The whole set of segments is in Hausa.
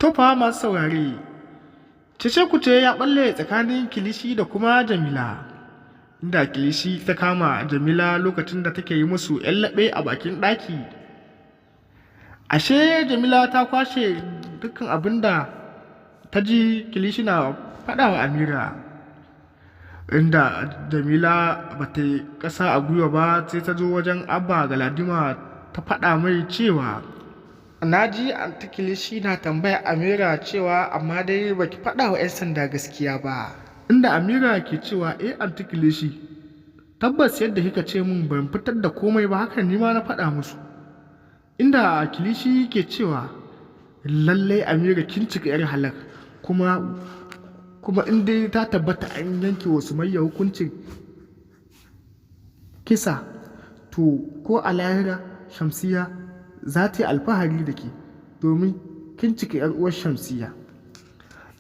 To fa masu saurare, cece-kuce ya ɓalle tsakanin Kilishi da kuma Jamila, inda Kilishi ta kama Jamila lokacin da take yi musu 'yan laɓe a bakin ɗaki. Ashe Jamila ta kwashe dukkan abin da ta ji Kilishi na faɗa wa Amira, inda Jamila ba ta yi ƙasa a gwiwa ba sai ta zo wajen Abba Galadima ta faɗa mai cewa na ji anti Kilishi na tambaya Amira cewa amma dai baki faɗa wa 'yan sanda gaskiya ba. Inda Amira ke cewa anti Kilishi, tabbas yadda kika ce min ban fitar da komai ba, hakan ni ma na faɗa musu. Inda Kilishi ke cewa lallai Amira kin cika 'yar halak, kuma in dai ta tabbata an yanke wa Sumayya hukuncin kisa, to ko a lahira Shamsiyya za ta yi alfahari da ke, domin kin cika 'yar uwar Shamsiyya.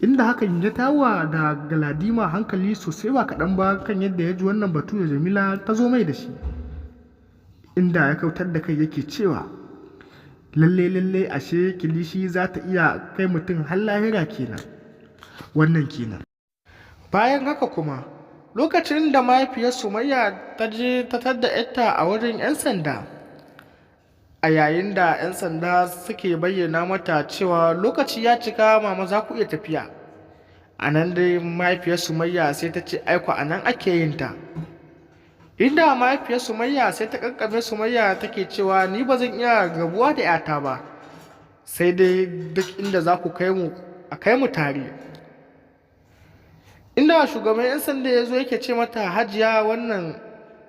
Inda hakan ya tawa da Galadima hankali sosai ba kaɗan ba kan yadda ya ji wannan batu da Jamila ta zo mai da shi, inda ya kautar da kai yake cewa lalle ashe Kilishi za ta iya kai mutum har lahira kenan. Wannan kenan. Bayan haka kuma, lokacin da mahaifiyar Sumayya ta je ta tadda 'yarta a wajen 'yan sanda, a yayin da 'yan sanda suke bayyana mata cewa lokaci ya cika, mama za ku iya tafiya. A nan dai mahaifiyar Sumayya sai ta ce aiko a nan ake yin ta. Inda mahaifiyar Sumayya sai ta kankame Sumayya take cewa ni ba zan iya rabuwa da 'yata ba, sai dai duk inda za ku kai mu a kai mu tare. Inda shugaban 'yan sanda ya zo yake ce mata hajiya wannan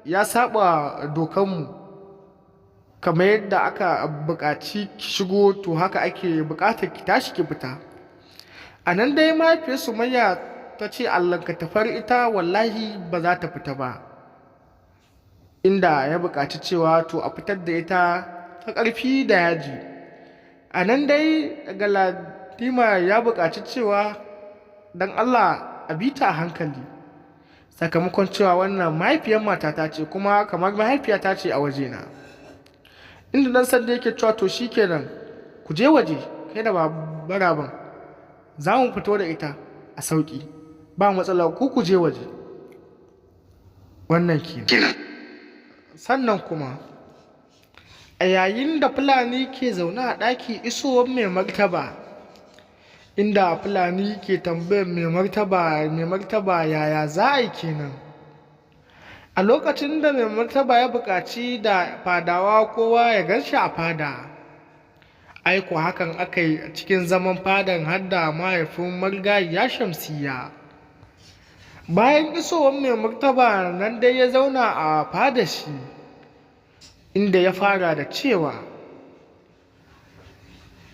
ya saba dokanmu, kamar yadda aka buƙaci ki shigo to haka ake buƙatar ki tashi ki fita. A nan dai mahaifiyar Sumayya ta ce Allahnka tafar ita wallahi ba za ta fita ba, inda ya buƙaci cewa to a fitar da ita ta ƙarfi da yaji. A nan dai Galadima ya buƙaci cewa don Allah a bi ta a hankali, sakamakon cewa wannan mahaifiyar matata ce kuma kamar mahaifiyata ce a wajena. Inda dan sanda yake cewa to shikenan ku je waje kai da baraban, za mu fito da ita a sauki, ba matsala, ku je waje. Wannan kenan. Sannan kuma a yayin da Fulani ke zaune a ɗaki isowar mai martaba, inda Fulani ke tambayar mai martaba yaya za a yi kenan. A lokacin da mai martaba ya buƙaci da fadawa kowa ya ganshi a fada, aiko hakan aka yi a cikin zaman fadan har da mahaifin marigayiya Shamsiyya. Bayan isowar mai martaba nan dai ya zauna a fada shi, inda ya fara da cewa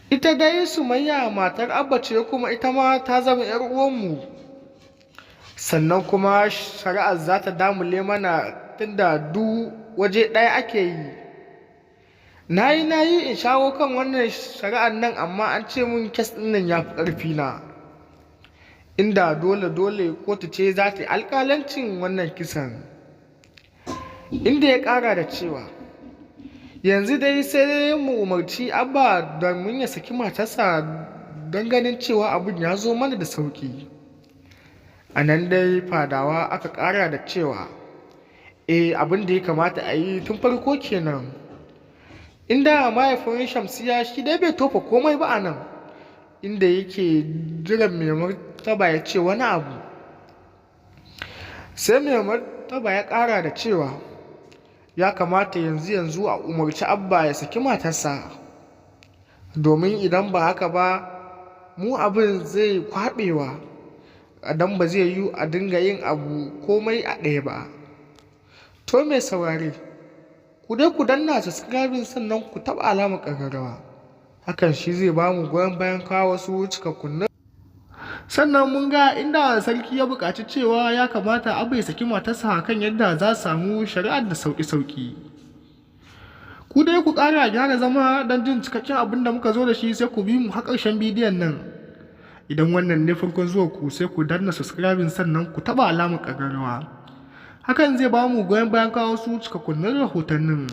ita dai Sumayya matar Abba ce kuma ita ma ta zama 'yar uwanmu, sannan kuma shari'ar za ta damule mana tunda duk waje ɗaya ake yi. Na yi in shawo kan wannan shari'ar nan, amma an ce mun kes ɗin nan ya fi ƙarfi na, inda dole kotu ce za ta yi alƙalancin wannan kisan. Inda ya ƙara da cewa yanzu dai sai dai mu umarci Abba domin ya saki matarsa don ganin cewa abin ya zo mana da sauƙi. A nan dai fadawa aka ƙara da cewa abin da ya kamata a yi tun farko kenan. Inda mahaifin Shamsiyya shi dai bai tofa komai ba a nan, inda yake jiran mai martaba ya ce wani abu. Sai mai martaba ya ƙara da cewa ya kamata yanzu a umarci Abba ya saki matarsa, domin idan ba haka ba mu abin zai kwaɓewa, dan ba zai yi a dinga yin abu komai a ɗaya ba. To mai saurare, ku dai ku danna subscribing sannan ku taɓa alamar ƙararrawa, hakan shi zai ba mu goyon bayan kawo wasu cikakkun. Sannan mun ga inda sarki ya buƙaci cewa ya kamata Abba ya saki matarsa kan yadda za su samu shari'ar da sauƙi. Ku dai ku ƙara gyara zama don jin cikakken abin da muka zo da shi, sai ku bi mu har ƙarshen bidiyon nan. Idan wannan ne farkon zuwa ku, sai ku danna subscribing sannan ku taɓa alamar ƙararrawa, hakan zai ba mu goyon bayan kawo wasu cikakkun rahotannin.